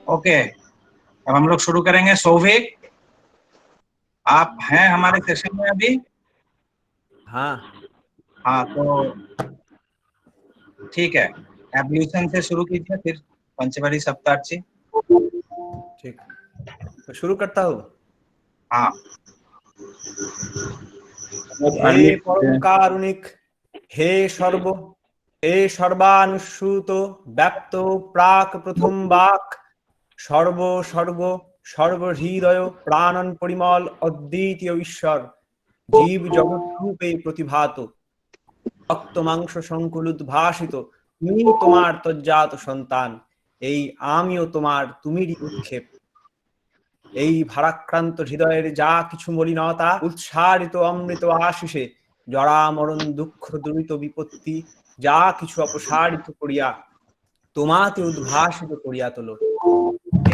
Okay, अब हम लोग शुरू करेंगे। सौभिक, आप हैं हमारे सेशन में अभी? हाँ हाँ, तो ठीक है, एवोल्यूशन से शुरू कीजिए, फिर पंचवटी सप्तार्ची। ठीक, तो शुरू करता हूँ। हाँ, हे परम कारुणिक, हे सर्व, हे सर्वानुसूत व्याप्त प्राक प्रथम वाक, सर्व सर्ग सर्वहृदय प्राणन परिमल अद्वितीय ঈশ্বর, জীব জগৎ রূপে প্রতিভাত, রক্ত মাংস সংকুল উদ্ভাসিত, তুমি তোমার তজ্জাত সন্তান, এই আমিও তোমার তুমিরই উৎক্ষেপ। এই ভারাক্রান্ত হৃদয়ের যা কিছু মলিনতা, উৎসারিত অমৃত আশিসে জরা মরণ দুঃখ দুরিত বিপত্তি যা কিছু অপসারিত করিয়া তোমাতে উদ্ভাসিত করিয়া তোলো।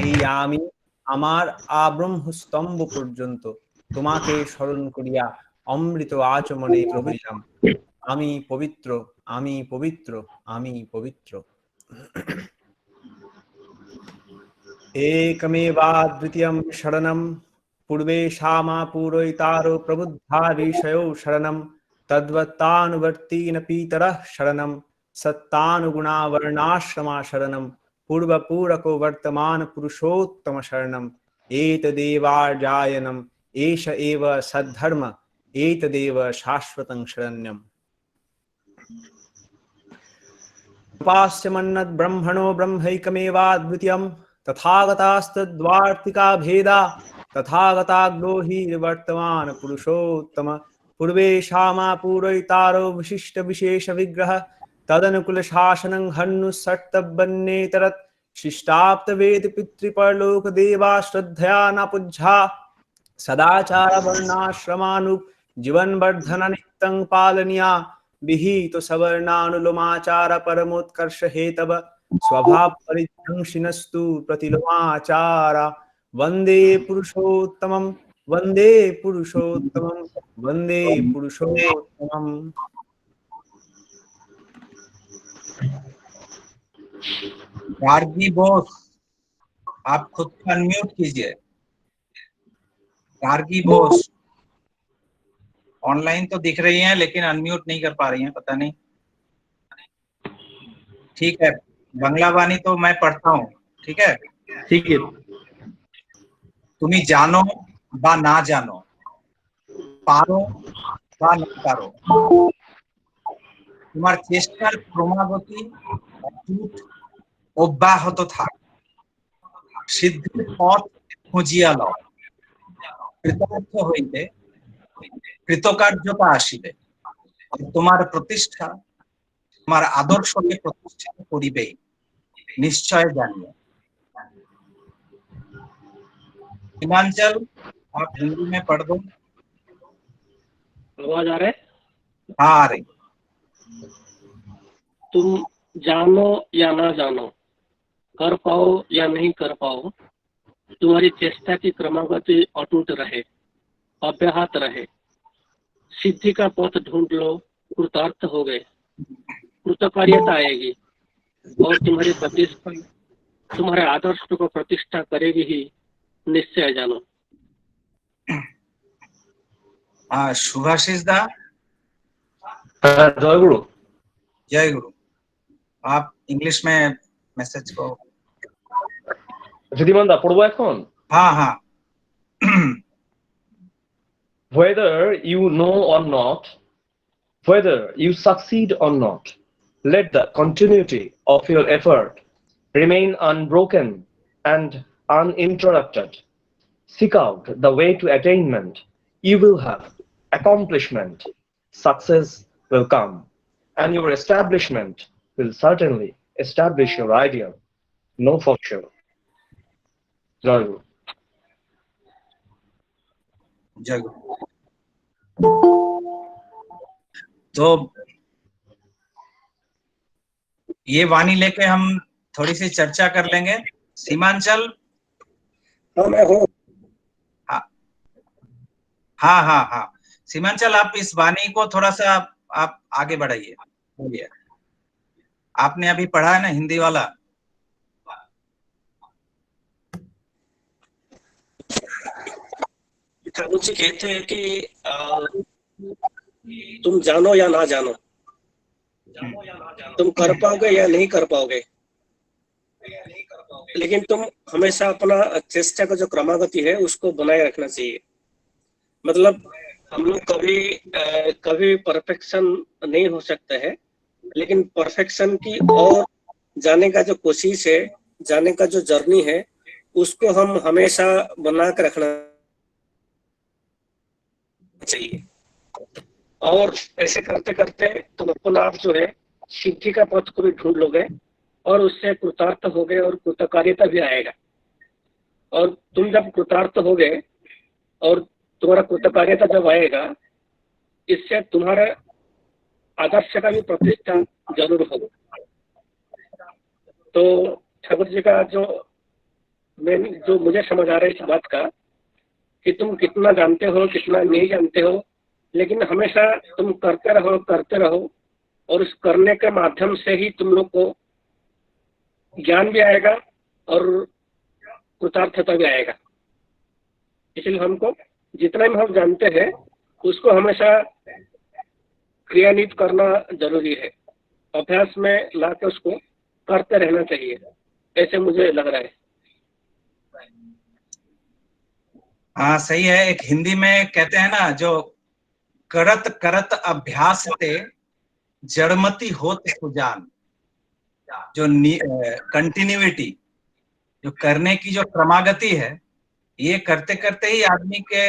এই আমি আমার আব্রহ্মস্তম্ভ পর্যন্ত তোমাকে স্মরণ করিয়া অমৃত আচমনে প্রবহিলাম। আমি পবিত্র, আমি পবিত্র, আমি পবিত্র। एकमेवाद्वितीयं शरणं पूर्वेषामापूरयितारो प्रबुद्धा ऋषयो शरणं तद्वत्तानुवर्तीन पीतरः शरणं सत्तानुगुणावर्णाश्रमा शरणं पूर्वपूरको वर्तमान पुरुषोत्तम शरणं एतदेवार्जायनम् एष एव सद्धर्म एतदेव शाश्वतं शरण्यम्। उपास्य मन्नद् ब्रह्मणो ब्रह्मैकमेवाद्वितीयम् तथागतास्तद्वार्तिका भेदा तथागताग्नो हि वर्तमान पुरुषोत्तम पूर्वेषामापूरयितारो विशिष्ट विशेष विग्रह तदनुकूल शासनं हन्नुसर्तव्यन्नेतरत् शिष्टाप्त वेद पितृपरलोक देवा श्रद्धया न पूज्या सदाचार वर्णाश्रमानुग जीवन वर्धन नित्यं पालनीया विहित सवर्णानुलोमाचार परमोत्कर्ष हेतव स्वभाव परिध्वंसिनस्तु प्रतिलोमाचारा वंदे पुरुषोत्तमं वंदे पुरुषोत्तमं वंदे पुरुषोत्तमं। गार्गी बोस, आप खुद को अनम्यूट कीजिए। गार्गी बोस ऑनलाइन तो दिख रही हैं लेकिन अनम्यूट नहीं कर पा रही हैं, पता नहीं। ठीक है, बांग्ला वाणी तो मैं पढ़ता हूँ, ठीक है? ठीक है। তুমি জানো বা না জানো, পারো বা না পারো, তোমার চেষ্টার ক্রমাগতি অটুট অব্যাহত থাক, সিদ্ধির পথ খুঁজিয়া লও, কৃতার্থ হইতে কৃতকার্যতা আসিবে, তোমার প্রতিষ্ঠা তোমার আদর্শকে প্রতিষ্ঠিত করিবেই, निश्चय जानिए। हिमांचल, आप हिंदी में पढ़ दो। आवाज आ रहा है? हाँ, आ रही। तुम जानो या ना जानो, कर पाओ या नहीं कर पाओ, तुम्हारी चेष्टा की क्रमागति अटूट रहे, अव्याहत रहे, सिद्धि का पथ ढूंढ लो, कृतार्थ हो गए, कृतकार्यता आएगी और तुम्हारी प्रतिष्ठा तुम्हारे आदर्श को प्रतिष्ठा करेगी ही, निश्चय जानो। शुभाशीष दा, जय गुरु। जय गुरु। आप इंग्लिश में मैसेज को রিদিমানদা পড়বো এখন? हाँ हाँ। Whether you know or not, whether you succeed or not, let the continuity of your effort remain unbroken and uninterrupted. Seek out the way to attainment. You will have accomplishment. Success will come, and your establishment will certainly establish your ideal. Know for sure. Jai Guru. जय गुरु। तो ये वाणी लेके हम थोड़ी सी चर्चा कर लेंगे। सीमांचल, हाँ हाँ हाँ, सीमांचल आप इस वाणी को थोड़ा सा आप आगे बढ़ाइए, बोलिए। आपने अभी पढ़ा है ना हिंदी वाला? ठाकुर जी कहते हैं कि तुम जानो या ना जानो, तुम कर पाओगे या नहीं कर पाओगे, लेकिन तुम हमेशा अपना चेष्टा का जो क्रमागति है उसको बनाए रखना चाहिए। मतलब हम लोग कभी परफेक्शन नहीं हो सकते हैं, लेकिन परफेक्शन की और जाने का जो कोशिश है, जाने का जो जर्नी है, उसको हम हमेशा बना कर रखना चाहिए। और ऐसे करते करते तुम अपना आप जो है सिद्धि का पथ को भी ढूंढ लोगे और उससे कृतार्थ होगे और कृतकार्यता भी आएगा। और तुम जब कृतार्थ होगे और तुम्हारा कृतकार्यता जब आएगा, इससे तुम्हारे आदर्श का भी प्रतिष्ठा जरूर होगा। तो ठाकुर जी का जो मुझे समझ आ रहा है इस बात का कि तुम कितना जानते हो कितना नहीं जानते हो, लेकिन हमेशा तुम करते रहो और उस करने के माध्यम से ही तुम लोग को ज्ञान भी आएगा और कृतार्थता भी आएगा। इसलिए हमको जितना भी हम जानते हैं उसको हमेशा क्रियान्वित करना जरूरी है, अभ्यास में लाकर उसको करते रहना चाहिए, ऐसे मुझे लग रहा है। हाँ सही है। एक हिंदी में कहते हैं ना, जो करत करत अभ्यास ते जड़मति होत सुजान। जो कंटिन्यूटी, जो करने की जो क्रमागति है, ये करते करते ही आदमी के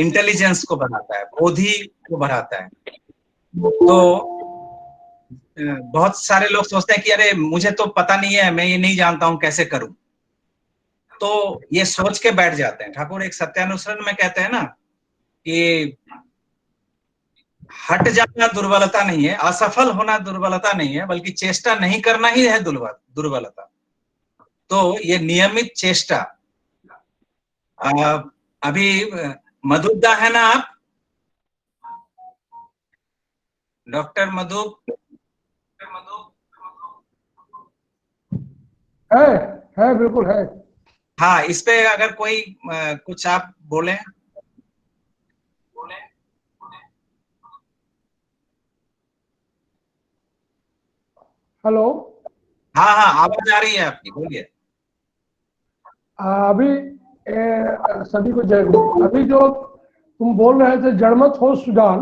इंटेलिजेंस को बढ़ाता है, बोधि को बढ़ाता है। तो बहुत सारे लोग सोचते हैं कि अरे मुझे तो पता नहीं है, मैं ये नहीं जानता हूं, कैसे करूं। तो ये सोच के बैठ जाते हैं। ठाकुर एक सत्यानुसरण में कहते हैं ना कि हट जाना दुर्बलता नहीं है, असफल होना दुर्बलता नहीं है, बल्कि चेष्टा नहीं करना ही है दुर्बलता। तो ये नियमित चेष्टा। अभी मधुदा है ना आप, डॉक्टर मधु? है बिल्कुल है। हाँ, इस पे अगर कोई कुछ आप बोले। हेलो। हाँ हाँ, आवाज आ रही है आपकी, बोलिए। अभी सभी को जय गुरु। अभी जो तुम बोल रहे थे जड़मत हो सुजान,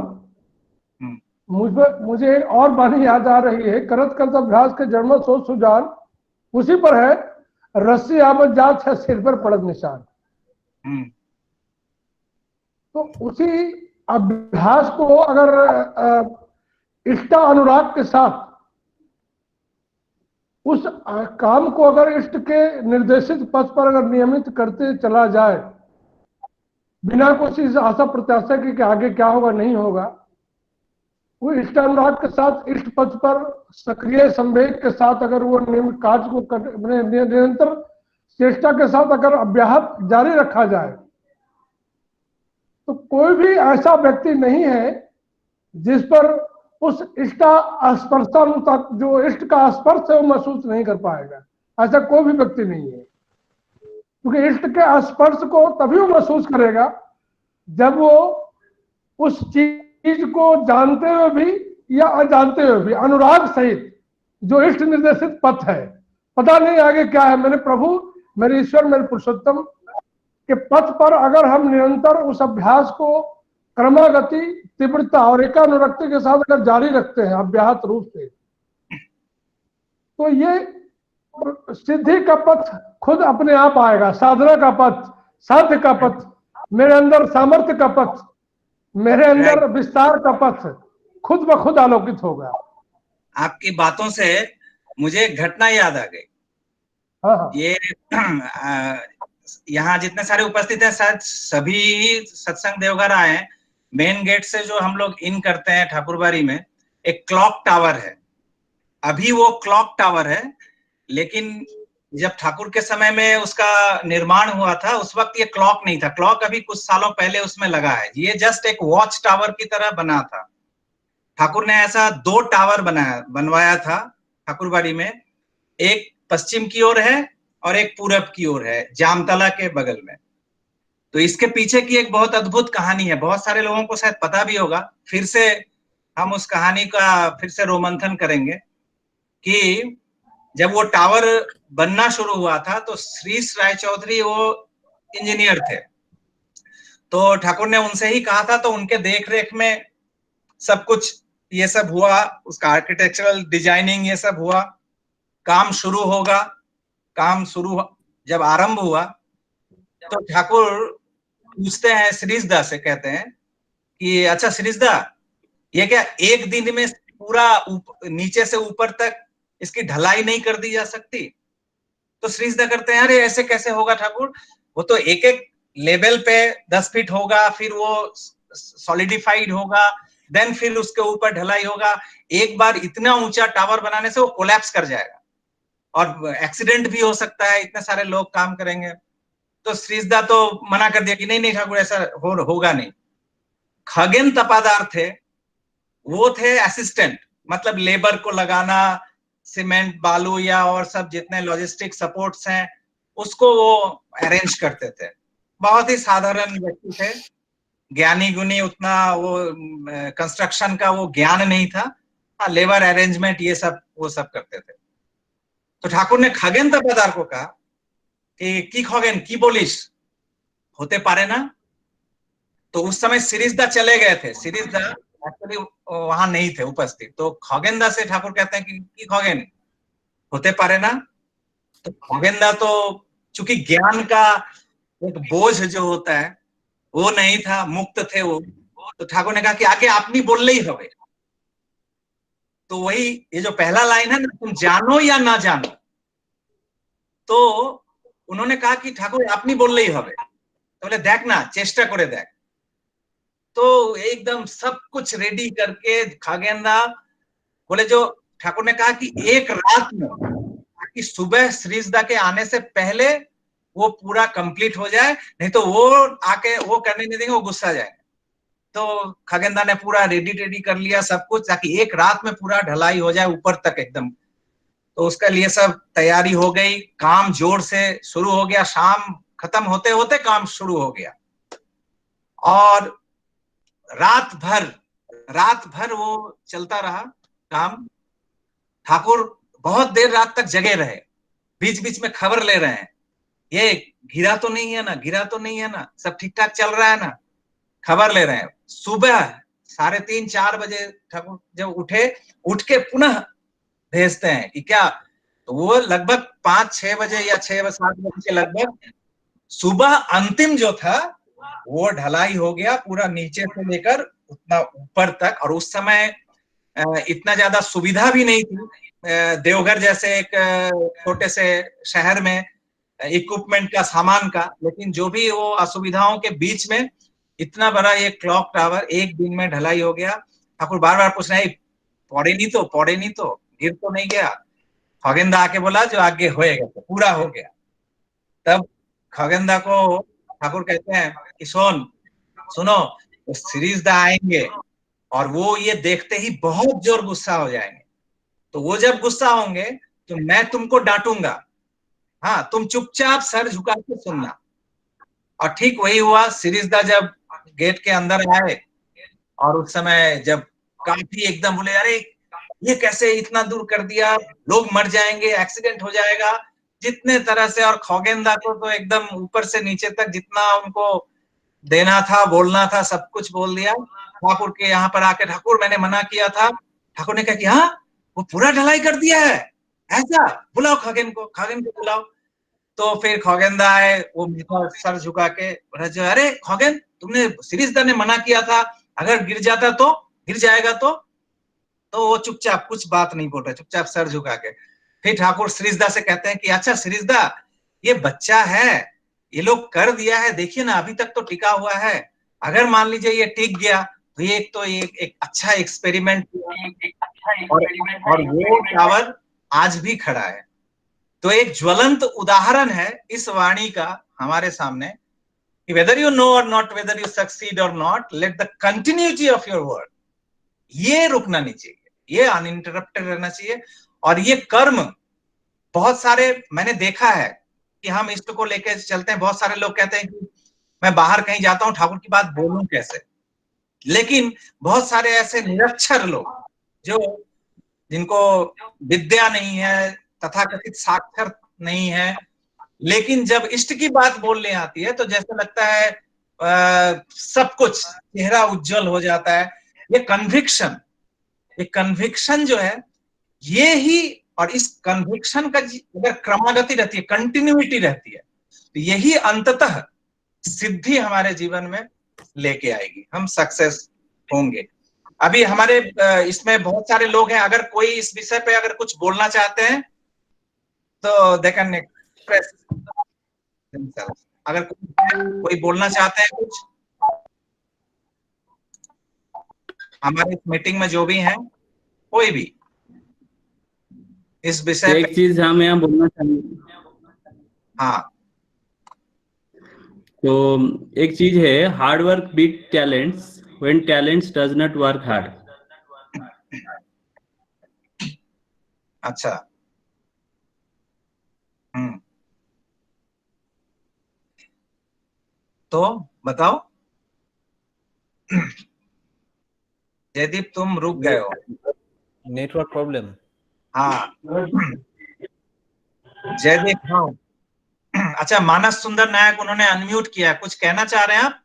मुझे एक और वाणी याद आ रही है, करत करत अभ्यास के जड़मत हो सुजान, उसी पर है, रस्सी आवत जात है सिर पर पड़त निशान। तो उसी अभ्यास को अगर इष्टा अनुराग के साथ उस काम को अगर इष्ट के निर्देशित पथ पर अगर नियमित करते चला जाए, बिना किसी आशा प्रत्याशा की आगे क्या होगा नहीं होगा, वो इष्ट अनुराग के साथ इष्ट पथ पर सक्रिय संवेग के साथ अगर वो नियमित कार्य को निरंतर चेष्टा के साथ अगर अभ्यास जारी रखा जाए, तो कोई भी ऐसा व्यक्ति नहीं है जिस पर उस इष्ट स्पर्शन तक, जो इष्ट का स्पर्श है, वो महसूस नहीं कर पाएगा। ऐसा कोई भी व्यक्ति नहीं है, क्योंकि इष्ट के स्पर्श को तभी वो महसूस करेगा जब वो उस चीज को जानते हुए भी या अजानते हुए भी अनुराग सहित जो इष्ट निर्देशित पथ है, पता नहीं आगे क्या है, मेरे प्रभु, मेरे ईश्वर, मेरे पुरुषोत्तम के पथ पर अगर हम निरंतर उस अभ्यास को क्रमागति, तीव्रता और एकानुरक्ति के साथ अगर जारी रखते हैं अभ्यास रूप से, तो ये सिद्धि का पथ खुद अपने आप आएगा। साधना का पथ, साध्य का पथ, मेरे अंदर सामर्थ्य का पथ, मेरे अंदर विस्तार का पथ खुद ब खुद आलोकित होगा। आपकी बातों से मुझे एक घटना याद आ गई। हाँ। ये यहाँ जितने सारे उपस्थित हैं, शायद सभी सत्संग देवघर आए हैं। मेन गेट से जो हम लोग इन करते हैं ठाकुरबाड़ी में, एक क्लॉक टावर है। अभी वो क्लॉक टावर है, लेकिन जब ठाकुर के समय में उसका निर्माण हुआ था, उस वक्त ये क्लॉक नहीं था। क्लॉक अभी कुछ सालों पहले उसमें लगा है। ये जस्ट एक वॉच टावर की तरह बना था। ठाकुर ने ऐसा 2 टावर बनवाया था ठाकुरबाड़ी में। एक पश्चिम की ओर है और एक पूरब की ओर है, जामतला के बगल में। तो इसके पीछे की एक बहुत अद्भुत कहानी है, बहुत सारे लोगों को शायद पता भी होगा। फिर से हम उस कहानी का फिर से रोमंथन करेंगे कि जब वो टावर बनना शुरू हुआ था तो श्रीश राय चौधरी वो इंजीनियर थे, तो ठाकुर ने उनसे ही कहा था, तो उनके देख रेख में सब कुछ ये सब हुआ, उसका आर्किटेक्चरल डिजाइनिंग ये सब हुआ, काम शुरू होगा। काम शुरू जब आरंभ हुआ तो ठाकुर पूछते हैं श्रीशदा से, कहते हैं कि अच्छा श्रीशदा, ये क्या एक दिन में पूरा नीचे से ऊपर तक इसकी ढलाई नहीं कर दी जा सकती? तो श्रीशदा करते हैं, अरे ऐसे कैसे होगा ठाकुर, वो तो एक एक लेवल पे 10 फीट होगा, फिर वो सॉलिडिफाइड होगा, देन फिर उसके ऊपर ढलाई होगा। एक बार इतना ऊंचा टावर बनाने से वो कोलैप्स कर जाएगा और एक्सीडेंट भी हो सकता है, इतने सारे लोग काम करेंगे। तो श्रीशदा तो मना कर दिया कि नहीं नहीं ठाकुर, ऐसा होगा नहीं। खगेन तपादार थे, वो थे असिस्टेंट, मतलब लेबर को लगाना, सीमेंट बालू या और सब जितने लॉजिस्टिक सपोर्ट्स हैं उसको वो अरेंज करते थे। बहुत ही साधारण व्यक्ति थे, ज्ञानी गुनी उतना वो कंस्ट्रक्शन का वो ज्ञान नहीं था, लेबर अरेंजमेंट ये सब वो सब करते थे। तो ठाकुर ने खगेन तपादार को कहा कि खगेन की बोलिस, होते पारे ना? तो उस समय श्रीशदा चले गए थे, श्रीशदा एक्चुअली वहां नहीं थे उपस्थित। तो खगेनदा से ठाकुर कहते हैं कि खगेन, होते पारे ना? तो खगेनदा तो चूंकि ज्ञान का एक बोझ जो होता है वो नहीं था, मुक्त थे वो। तो ठाकुर ने कहा कि आगे आपनी बोल ही हवे। तो वही ये जो पहला लाइन है ना, तुम जानो या ना जानो, तो उन्होंने कहा कि ठाकुर आपनी बोल ही हवे। तो बोले देख ना, चेष्टा करे देख। तो एकदम सब कुछ रेडी करके खगेनदा बोले, जो ठाकुर ने कहा कि एक रात में, ताकि सुबह श्रीशदा के आने से पहले वो पूरा कंप्लीट हो जाए, नहीं तो वो आके वो करने नहीं देंगे, वो गुस्सा जाएंगे। तो खगेनदा ने पूरा रेडी कर लिया सब कुछ, ताकि एक रात में पूरा ढलाई हो जाए ऊपर तक एकदम। तो उसके लिए सब तैयारी हो गई, काम जोर से शुरू हो गया। शाम खत्म होते होते काम शुरू हो गया और रात भर वो चलता रहा काम। ठाकुर बहुत देर रात तक जगे रहे, बीच बीच में खबर ले रहे हैं, ये गिरा तो नहीं है ना, गिरा तो नहीं है ना, सब ठीक ठाक चल रहा है ना, खबर ले रहे हैं। सुबह 3:30-4 बजे ठाकुर जब उठ के पुनः भेजते हैं कि क्या, तो वो लगभग 5-6 बजे या 6-7 बजे के लगभग सुबह अंतिम जो था वो ढलाई हो गया, पूरा नीचे से लेकर उतना ऊपर तक। और उस समय इतना ज्यादा सुविधा भी नहीं थी देवघर जैसे एक छोटे से शहर में इक्विपमेंट का, सामान का, लेकिन जो भी वो असुविधाओं के बीच में इतना बड़ा ये क्लॉक टावर एक दिन में ढलाई हो गया। ठाकुर बार बार पूछ रहे हैं, पौड़े नहीं तो गिर तो नहीं गया? खगेनदा आके बोला जो आगे होएगा तो पूरा हो गया। तब खगेनदा को ठाकुर कहते हैं कि सुनो, तो श्रीशदा आएंगे और वो ये देखते ही बहुत जोर गुस्सा हो जाएंगे। तो वो जब गुस्सा होंगे तो मैं तुमको डांटूंगा, हाँ, तुम चुपचाप सर झुका के सुनना। और ठीक वही हुआ। श्रीशदा जब गेट के अंदर आए और उस समय जब काफी एकदम बोले, अरे ये कैसे इतना दूर कर दिया, लोग मर जाएंगे, एक्सीडेंट हो जाएगा, जितने तरह से। और खगेनदा को तो एकदम ऊपर से नीचे तक जितना उनको देना था, बोलना था, सब कुछ बोल दिया। ठाकुर के यहाँ पर आके, ठाकुर मैंने मना किया था। ठाकुर ने कहा कि हाँ, वो पूरा ढलाई कर दिया है, ऐसा? बुलाओ खगेन को बुलाओ। तो फिर खगेनदा आए, वो मीठा सर झुका के, अरे खगेन, तुमने श्रीशदा ने मना किया था, अगर गिर जाता तो, गिर जाएगा तो वो चुपचाप कुछ बात नहीं बोल रहे, चुपचाप सर झुका के। फिर ठाकुर श्रीशदा से कहते हैं कि अच्छा श्रीशदा, ये बच्चा है, ये लोग कर दिया है, देखिए ना अभी तक तो टिका हुआ है, अगर मान लीजिए ये टिक गया तो ये एक अच्छा एक्सपेरिमेंट और वो टावर आज भी खड़ा है। तो एक ज्वलंत उदाहरण है इस वाणी का हमारे सामने कि whether you know or not, whether you succeed or not, let the continuity of your work, ये रुकना नहीं चाहिए, ये अनइंटरप्टेड रहना चाहिए। और ये कर्म बहुत सारे मैंने देखा है कि हम इष्ट को लेकर चलते हैं, बहुत सारे लोग कहते हैं कि मैं बाहर कहीं जाता हूँ, ठाकुर की बात बोलूं कैसे। लेकिन बहुत सारे ऐसे निरक्षर लोग जो जिनको विद्या नहीं है, तथाकथित साक्षर नहीं है, लेकिन जब इष्ट की बात बोलने आती है तो जैसे लगता है सब कुछ चेहरा उज्जवल हो जाता है। ये कन्विक्शन जो है, ये ही, और इस कन्विक्शन का अगर क्रमागति रहती है, कंटिन्यूटी रहती है, तो यही अंततः सिद्धि हमारे जीवन में लेके आएगी, हम सक्सेस होंगे। अभी हमारे इसमें बहुत सारे लोग हैं, अगर कोई इस विषय पे अगर कुछ बोलना चाहते हैं तो दे कैन एक्सप्रेस themselves। अगर कोई बोलना चाहते हैं कुछ, हमारे इस मीटिंग में जो भी हैं, कोई भी इस विषय एक चीज हम यहाँ बोलना चाहेंगे। हाँ, तो एक चीज है, hard work beat talents when talents does not work hard. अच्छा, तो बताओ जयदीप, तुम रुक गए हो। Network problem. हाँ जयदीप, हाँ। अच्छा, मानस सुंदर नायक उन्होंने अनम्यूट किया, कुछ कहना चाह रहे हैं आप?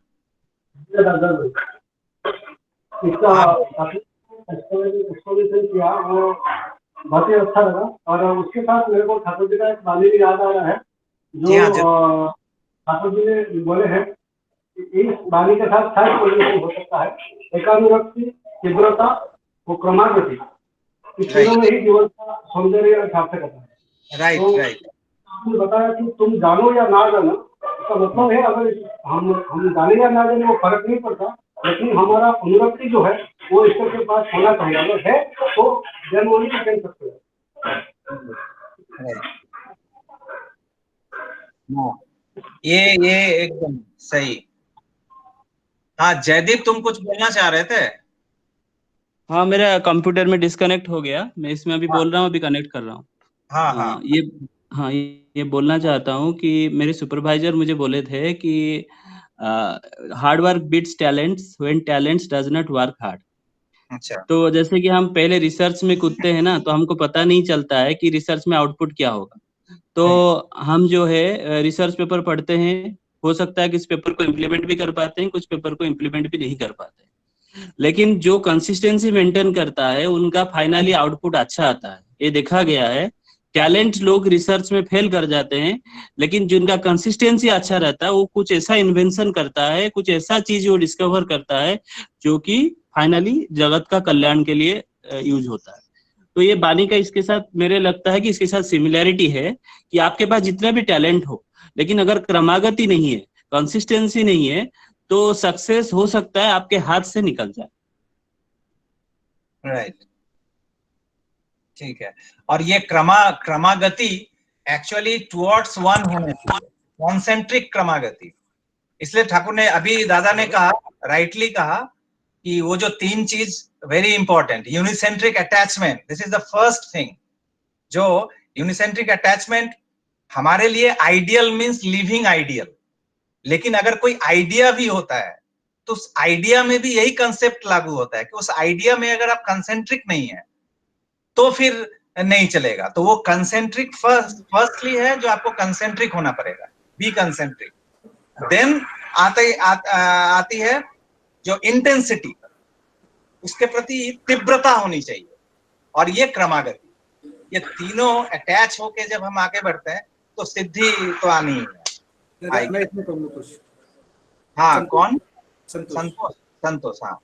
एक्सप्लेनेशन किया वो बहुत ही अच्छा लगा, और उसके साथ मेरे को ठाकुर जी का एक वाणी भी याद आ रहा है जो ठाकुर जी ने बोले हैं। इस वाणी के साथ शायद कोई हो सकता है, एकानुरक्ति, तीव्रता और क्रमागति, इस तीनों में ही जीवन का सौंदर्य सार्थक होता है। राइट तो राइट। आपने बताया कि तुम जानो या ना जानो, इसका मतलब है अगर हम जाने या ना जाने वो फर्क नहीं पड़ता, लेकिन हमारा अनुरक्ति जो है वो ईश्वर के पास होना चाहिए। अगर है तो जन्म होने की कह सकते हैं। ये एकदम सही। हाँ जयदीप, तुम कुछ बोलना चाह रहे थे? हाँ, मेरा कंप्यूटर में डिस्कनेक्ट हो गया, मैं इसमें अभी बोल रहा हूँ, अभी कनेक्ट कर रहा हूँ। हाँ ये बोलना चाहता हूँ कि मेरे सुपरवाइजर मुझे बोले थे कि hard work beats talents when talents does not work hard. अच्छा। तो जैसे कि हम पहले रिसर्च में कूदते हैं ना, तो हमको पता नहीं चलता है कि रिसर्च में आउटपुट क्या होगा। तो हम जो है रिसर्च पेपर पढ़ते हैं, हो सकता है कि इस पेपर को इम्प्लीमेंट भी कर पाते हैं, कुछ पेपर को इम्प्लीमेंट भी नहीं कर पाते हैं, लेकिन जो कंसिस्टेंसी मेंटेन करता है उनका फाइनली आउटपुट अच्छा आता है। ये देखा गया है, टैलेंट लोग रिसर्च में फेल कर जाते हैं, लेकिन जिनका कंसिस्टेंसी अच्छा रहता है वो कुछ ऐसा इन्वेंशन करता है, कुछ ऐसा चीज वो डिस्कवर करता है जो कि फाइनली जगत का कल्याण के लिए यूज होता है। तो ये बानी का इसके साथ मेरे लगता है कि इसके साथ सिमिलैरिटी है कि आपके पास जितना भी टैलेंट हो, लेकिन अगर क्रमागति नहीं है, कंसिस्टेंसी नहीं है, तो सक्सेस हो सकता है आपके हाथ से निकल जाए। राइट, ठीक है। और ये क्रमागति एक्चुअली टुवर्ड्स वन होने चाहिए, कॉन्सेंट्रिक क्रमागति। इसलिए ठाकुर ने, अभी दादा ने कहा, राइटली कहा कि वो जो तीन चीज very important, unicentric attachment, this is the first thing. जो यूनिसेंट्रिक अटैचमेंट हमारे लिए आइडियल मींस लिविंग आइडियल, लेकिन अगर कोई आइडिया भी होता है तो उस आइडिया में भी यही कंसेप्ट लागू होता है कि उस आइडिया में अगर आप कंसेंट्रिक नहीं है तो फिर नहीं चलेगा। तो वो कंसेंट्रिक फर्स्टली है, जो आपको कंसेंट्रिक होना पड़ेगा, बी कंसेंट्रिक। देन आती है जो इंटेंसिटी, उसके प्रति तीव्रता होनी चाहिए, और ये क्रमागति। ये तीनों अटैच होके जब हम आगे बढ़ते हैं तो सिद्धि तो आनी है। मैं इसमें कहूँगा कुछ। हाँ, कौन? संतोष। संतोष, हाँ।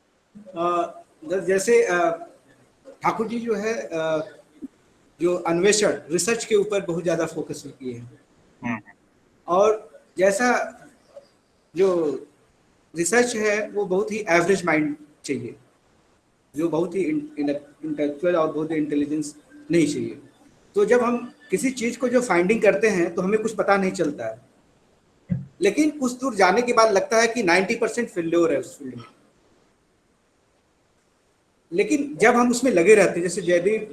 जैसे ठाकुर जी जो है जो अन्वेषण, रिसर्च के ऊपर बहुत ज्यादा फोकस किए हैं, और जैसा जो रिसर्च है वो बहुत ही एवरेज माइंड चाहिए, जो बहुत ही इंटेलेक्चुअल और बहुत ही इंटेलिजेंस नहीं चाहिए। तो जब हम किसी चीज को जो फाइंडिंग करते हैं तो हमें कुछ पता नहीं चलता है, लेकिन कुछ दूर जाने के बाद लगता है कि 90% फेल्योर है उस फील्ड में। लेकिन जब हम उसमें लगे रहते हैं, जैसे जयदीप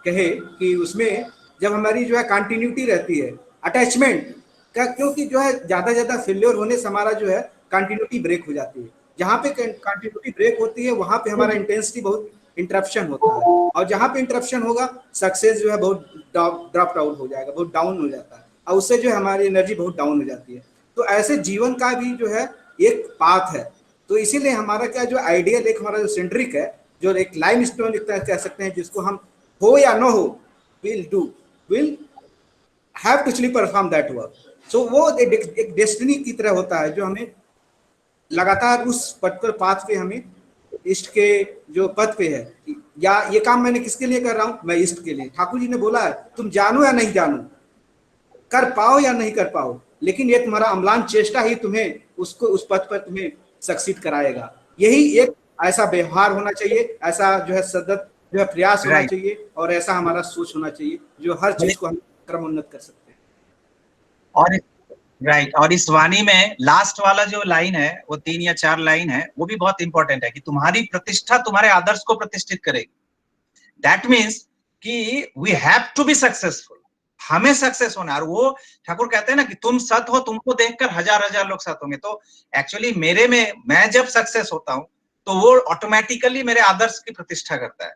कहे कि उसमें जब हमारी जो है कंटिन्यूटी रहती है, अटैचमेंट, क्योंकि जो है ज्यादा फेलियर होने से हमारा जो है कंटिन्यूटी ब्रेक हो जाती है। जहाँ पे कंटिन्यूटी ब्रेक होती है वहां पे हमारा इंटेंसिटी बहुत इंटरप्शन होता है, और जहाँ पे इंटरप्शन होगा सक्सेस जो है बहुत ड्रॉप आउट हो जाएगा, बहुत डाउन हो जाता है, और उससे जो है हमारी एनर्जी बहुत डाउन हो जाती है। तो ऐसे जीवन का भी जो है एक पाथ है। तो इसीलिए हमारा क्या जो आइडियल एक हमारा जो सेंट्रिक है, जो एक लाइम स्टोन कह सकते हैं, जिसको हम हो या न हो will have to actually perform that work. So वो एक डेस्टिनी की तरह होता है जो हमें लगातार उस पर्टिकुलर पाथ पे हमें इष्ट के जो पथ पे है, या ये काम मैंने किसके लिए कर रहा हूं, मैं इष्ट के लिए। ठाकुर जी ने बोला है तुम जानो या नहीं जानो, कर पाओ या नहीं कर पाओ, लेकिन ये तुम्हारा अम्लान चेष्टा ही तुम्हें उसको उस पथ पर तुम्हें सक्सीड कराएगा। यही एक ऐसा व्यवहार होना चाहिए, ऐसा जो है सतत जो है प्रयास होना चाहिए, और ऐसा हमारा सोच होना चाहिए जो हर चीज को हम क्रमोन्नत कर सकते हैं। और और इस वाणी में लास्ट वाला जो लाइन है, वो 3 या 4 लाइन है, वो भी बहुत इंपॉर्टेंट है कि तुम्हारी प्रतिष्ठा तुम्हारे आदर्श को प्रतिष्ठित करेगी। दैट मीन्स कि we have to be successful, हमें सक्सेस होना है। और वो ठाकुर कहते हैं ना कि तुम सत हो, तुमको देखकर हजार लोग सत होंगे। तो एक्चुअली मेरे में, मैं जब सक्सेस होता हूं तो वो ऑटोमेटिकली मेरे आदर्श की प्रतिष्ठा करता है।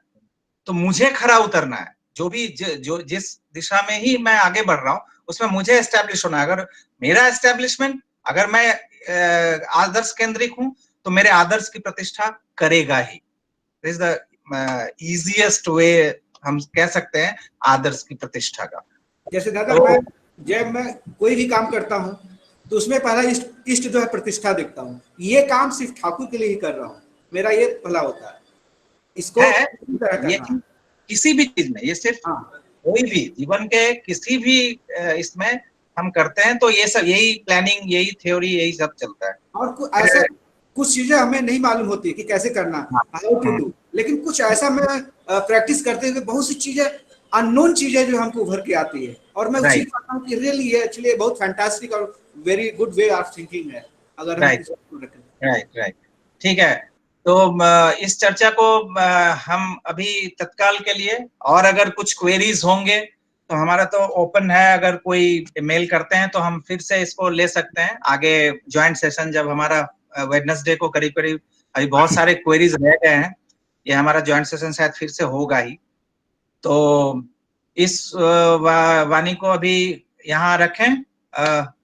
तो मुझे खरा उतरना है, जो भी जो जिस दिशा में ही मैं आगे बढ़ रहा हूं उसमें मुझे एस्टेब्लिश होना है। अगर मेरा एस्टेब्लिशमेंट, अगर मैं आदर्श केंद्रित हूं तो मेरे आदर्श की प्रतिष्ठा करेगा ही। This is the easiest way हम कह सकते हैं आदर्श की प्रतिष्ठा का। जैसे दादा जब मैं कोई भी काम करता हूं तो उसमें पहला इष्ट जो है प्रतिष्ठा देखता हूं, ये काम सिर्फ ठाकुर के लिए ही कर रहा हूं, मेरा ये भला होता है। इसको ये किसी भी चीज में, ये सिर्फ कोई भी जीवन के किसी भी इसमें हम करते हैं तो ये सब, यही प्लानिंग, यही थ्योरी, यही सब चलता है। और ऐसा कुछ चीजें हमें नहीं मालूम होती कि कैसे करना, हाउ टू डू, लेकिन कुछ ऐसा मैं प्रैक्टिस करते हुए बहुत सी चीजें, अननोन चीजें जो हमको उभर के आती है, और मैं उसी पाता हूँ कि रियली ये एक्चुअली बहुत फैंटास्टिक और very good way of thinking है अगर हम इसको रखें। राइट, ठीक है। तो इस चर्चा को हम अभी तत्काल के लिए, और अगर कुछ क्वेरीज होंगे तो हमारा तो ओपन है, अगर कोई मेल करते हैं तो हम फिर से इसको ले सकते हैं आगे। ज्वाइंट सेशन जब हमारा वेडनेसडे को करीब अभी बहुत सारे क्वेरीज रह गए हैं, ये हमारा ज्वाइंट सेशन शायद फिर से होगा ही। तो इस वाणी को अभी यहाँ रखें,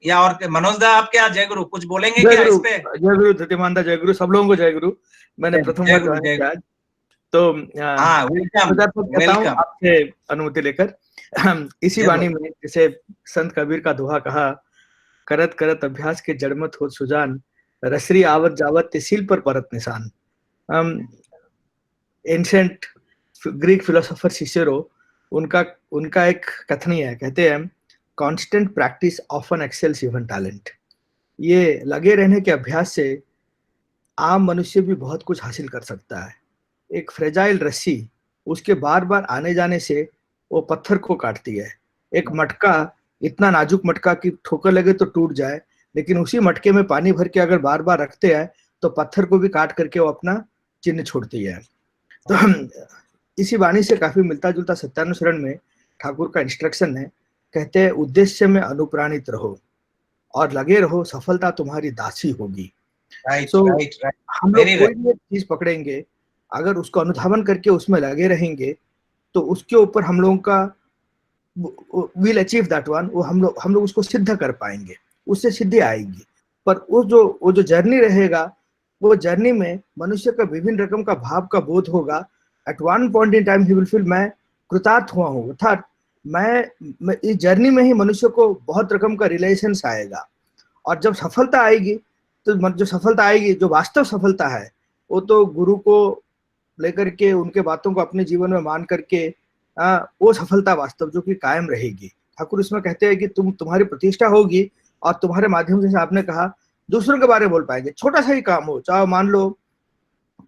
या और मनोज दा आप क्या जय गुरु कुछ बोलेंगे क्या इस पे? जय गुरु धृतिमान दा, जय गुरु सब लोगों को जय गुरु। मैंने प्रथम बार ज्वाइन किया आज, तो वेलकम आपसे अनुमति लेकर इसी वाणी में जैसे संत कबीर का दोहा कहा, करत करत अभ्यास के जड़मत हो सुजान, रसरी आवत जावत तिसील पर परत निशान। एंशिएंट ग्रीक फिलोसोफर सिसेरो, उनका एक कथनी है, कहते हैं constant practice often excels even talent. ये लगे रहने के अभ्यास से आम मनुष्य भी बहुत कुछ हासिल कर सकता है। एक फ्रेजाइल रस्सी, उसके बार बार आने जाने से वो पत्थर को काटती है। एक मटका, इतना नाजुक मटका कि ठोकर लगे तो टूट जाए, लेकिन उसी मटके में पानी भर के अगर बार बार रखते हैं तो पत्थर को भी काट करके वो अपना चिन्ह छोड़ती है। तो इसी वाणी से काफी मिलता जुलता सत्यानुसरण में ठाकुर का इंस्ट्रक्शन है, कहते हैं उद्देश्य में अनुप्राणित रहो और लगे रहो, सफलता तुम्हारी दासी होगी। हम लोग कोई भी चीज पकड़ेंगे, अगर उसको अनुधावन करके उसमें लगे रहेंगे तो उसके ऊपर हम लोगों का विल अचीव दैट वन, वो हम लोग उसको सिद्ध कर पाएंगे, उससे सिद्धि आएगी। पर वो जो जर्नी रहेगा, वो जर्नी में मनुष्य का विभिन्न रकम का भाव का बोध होगा। At one point in time he will feel मैं कृतार्थ हुआ हूँ, अर्थात मैं इस जर्नी में ही मनुष्य को बहुत रकम का रिलेशंस आएगा। और जब सफलता आएगी तो जो सफलता आएगी, जो वास्तव सफलता है, वो तो गुरु को लेकर के उनके बातों को अपने जीवन में मान करके वो सफलता वास्तव जो कि कायम रहेगी। ठाकुर इसमें कहते हैं कि तुम्हारी प्रतिष्ठा होगी और तुम्हारे माध्यम से आपने कहा दूसरों के बारे में बोल पाएंगे। छोटा सा ही काम हो, चाहे मान लो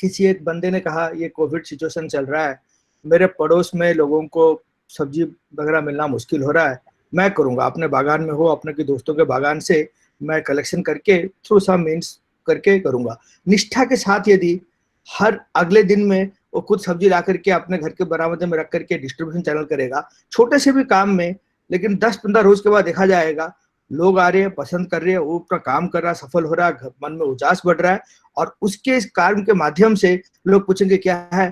किसी एक बंदे ने कहा ये कोविड सिचुएशन चल रहा है, मेरे पड़ोस में लोगों को सब्जी वगैरह मिलना मुश्किल हो रहा है, मैं करूंगा, अपने बागान में हो, अपने के दोस्तों के बागान से मैं कलेक्शन करके थ्रू सम मीन्स करके करूंगा। निष्ठा के साथ यदि हर अगले दिन में वो खुद सब्जी ला करके अपने घर के बरामदे में रख करके डिस्ट्रीब्यूशन चैनल करेगा, छोटे से भी काम में, लेकिन 10-15 रोज के बाद देखा जाएगा लोग आ रहे हैं, पसंद कर रहे हैं, वो अपना काम कर रहा है, सफल हो रहा है, मन में उजास बढ़ रहा है, और उसके इस कार्य के माध्यम से लोग पूछेंगे क्या है,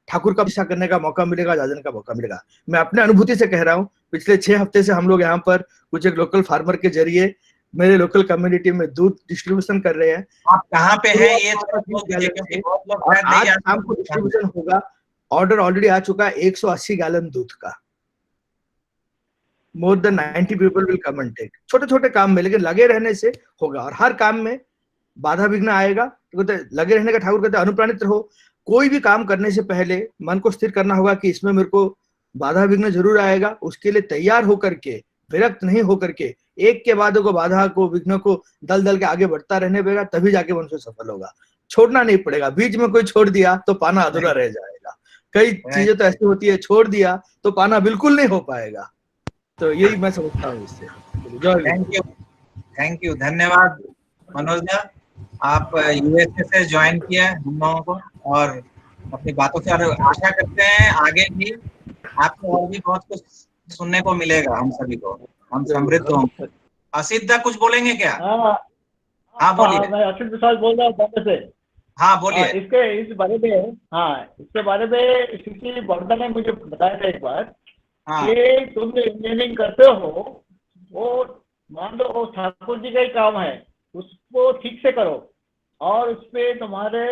ठाकुर का प्रतिष्ठा करने का मौका मिलेगा, जाने का मौका मिलेगा। मैं अपने अनुभूति से कह रहा हूँ, पिछले 6 हफ्ते से हम लोग यहाँ पर कुछ एक लोकल फार्मर के जरिए मेरे लोकल कम्युनिटी में दूध डिस्ट्रीब्यूशन कर रहे हैं। आप कहाँ पे हैं ये थोड़ा बोल दीजिए, क्योंकि बहुत लोग और शायद नहीं आज जानते। शाम को डिस्ट्रीब्यूशन होगा। ऑर्डर ऑलरेडी आ चुका है 180 गैलन दूध का। More than 90 people will come and take. छोटे छोटे काम में, लेकिन लगे रहने से होगा, और हर काम में बाधा विघ्न आएगा तो कहते लगे रहने का ठाकुर कहते अनुप्राणित रहो। कोई भी काम करने से पहले मन को स्थिर करना होगा कि इसमें मेरे को बाधा विघ्न जरूर आएगा, उसके लिए तैयार होकर के, विरक्त नहीं होकर के, एक के बाद को बाधा को विघ्न को दल दल के आगे बढ़ता रहने पड़ेगा, तभी जाके मनुष्य सफल होगा। छोड़ना नहीं पड़ेगा। बीच में कोई छोड़ दिया तो पाना अधूरा रह जाएगा। कई चीजें तो ऐसी होती है, छोड़ दिया तो पाना बिल्कुल नहीं हो पाएगा। तो यही मैं समझता हूँ इससे। थैंक यू, धन्यवाद मनोज दा। आप यूएसए से ज्वाइन किया हम लोगों को, और अपनी बातों से, और आशा करते हैं आगे भी आपको और भी बहुत कुछ सुनने को मिलेगा। हम सभी को, हम समृद्ध होंगे। असित दा कुछ बोलेंगे क्या? हाँ बोलिए। मैं असित प्रसाद बोल रहा हूँ बॉम्बे से। हाँ बोलिए। इस बारे में स्थिति वर्धन ने मुझे बताया था एक बार कि तुम जो इंजीनियरिंग करते हो, वो मान लो वो ठाकुर जी का ही काम है, उसको ठीक से करो और उसपे तुम्हारे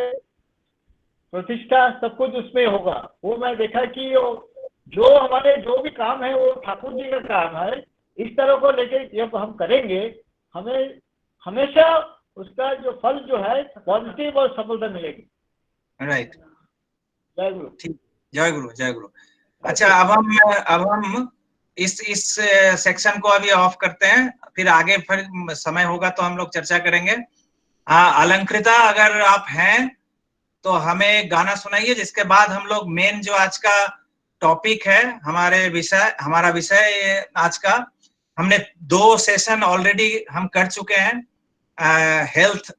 प्रतिष्ठा सब कुछ उसमें होगा। वो मैं देखा कि जो हमारे जो भी काम है वो ठाकुर जी का काम है। इस तरह को लेके जब हम करेंगे, हमें हमेशा उसका जो फल जो है पॉजिटिव और सफलता मिलेगी। राइट। जय गुरु। ठीक, जय गुरु, जय गुरु। अच्छा, अब हम इस सेक्शन को अभी ऑफ करते हैं, फिर आगे फिर समय होगा तो हम लोग चर्चा करेंगे। अलंकृता, अगर आप हैं तो हमें गाना सुनाइए, जिसके बाद हम लोग मेन जो आज का टॉपिक है, हमारा विषय आज का, हमने 2 सेशन ऑलरेडी हम कर चुके हैं, हेल्थ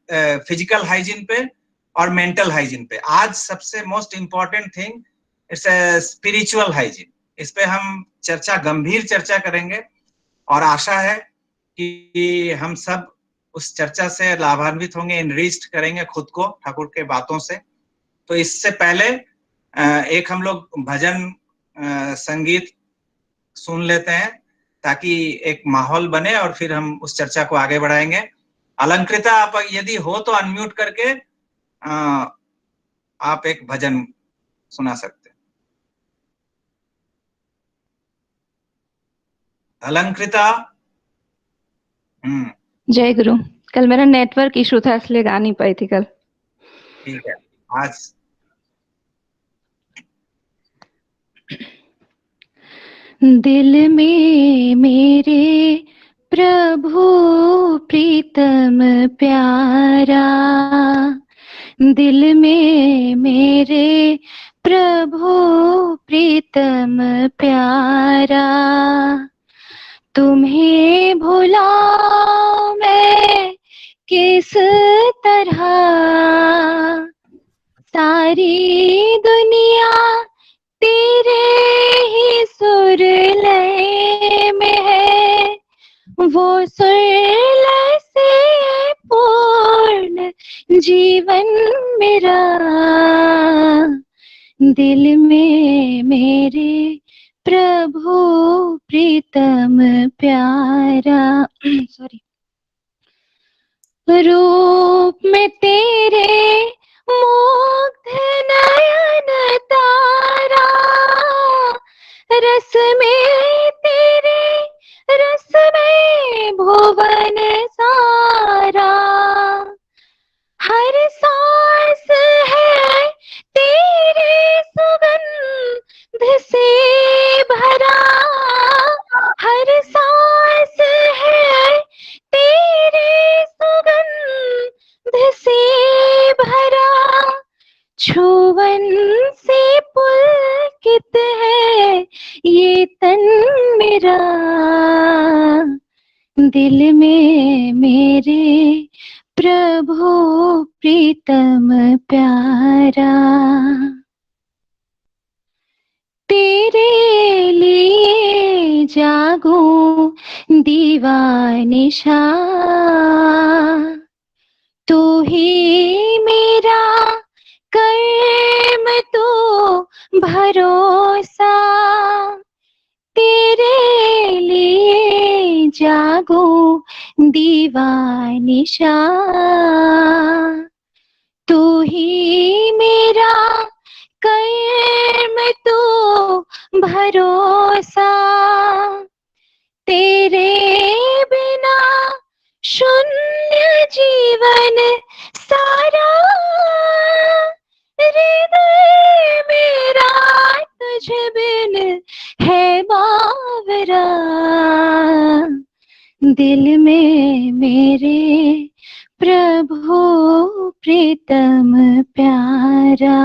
फिजिकल हाइजीन पे और मेंटल हाइजीन पे। आज सबसे most important thing it's spiritual hygiene. इस पे हम गंभीर चर्चा करेंगे, और आशा है कि हम सब उस चर्चा से लाभान्वित होंगे, इनरिच्ड करेंगे खुद को ठाकुर के बातों से। तो इससे पहले एक हम लोग भजन संगीत सुन लेते हैं, ताकि एक माहौल बने, और फिर हम उस चर्चा को आगे बढ़ाएंगे। अलंकृता, आप यदि हो तो अनम्यूट करके आप एक भजन सुना सकते हैं। अलंकृता। जय गुरु। कल मेरा नेटवर्क इशू था, इसलिए गा नहीं पाई थी कल। ठीक है। आज दिल में मेरे प्रभु प्रीतम प्यारा, दिल में मेरे प्रभु प्रीतम प्यारा, तुम्हें भुला मैं किस तरह, सारी दुनिया तेरे ही सुर लय में है, वो सुर लय से पूर्ण जीवन मेरा, दिल में मेरे प्रभु प्रीतम प्यारा। सॉरी। रूप में तेरे मुग्ध नयन तारा, रस में तेरे रस में भुवन सारा, हर सांस है तेरे सुगंध से भरा, हर सांस है तेरे सुगंध से भरा, छुवन से पुलकित है ये तन मेरा, दिल में मेरे प्रभु प्रीतम प्यारा, तेरे लिए जागूं दीवानिशा, तू ही मेरा कर्म तो भरोसा, तेरे लिए जागो दीवानिशा, तू ही मेरा कर्म तो भरोसा, तेरे बिना शून्य जीवन सारा, हृदय मेरा तुझ बिन है बावरा, दिल में मेरे प्रभु प्रीतम प्यारा,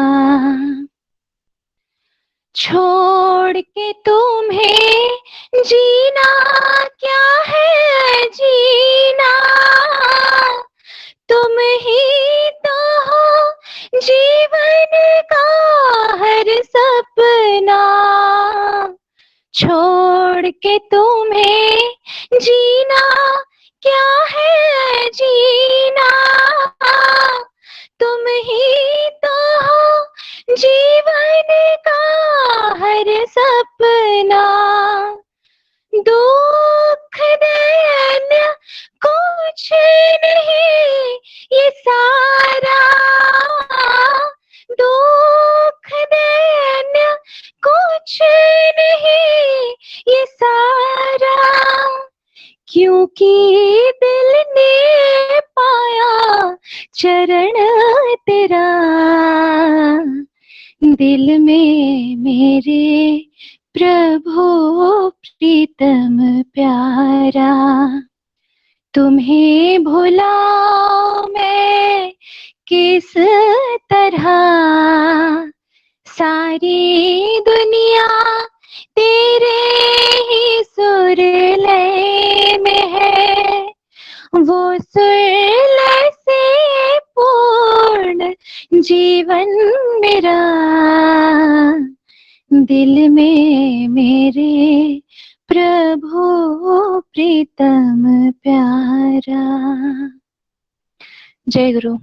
छोड़ के तुम्हें जीना क्या है जीना, तुम ही तो हो जीवन का हर सपना, छोड़ के तुम्हें जीना क्या है जीना, तुम ही तो हो जीवन का हर सपना, दुख दैन्य कुछ नहीं ये सारा, दुख दैन्य कुछ नहीं ये सारा, क्योंकि दिल ने पाया चरण तेरा, दिल में मेरे प्रभु प्रीतम प्यारा, तुम्हें भुला मैं किस तरह, सारी दुनिया तेरे ही सुर लय में है, वो सुर लय से पूर्ण जीवन मेरा, दिल में मेरे प्रभु प्रीतम प्यारा। जय गुरु।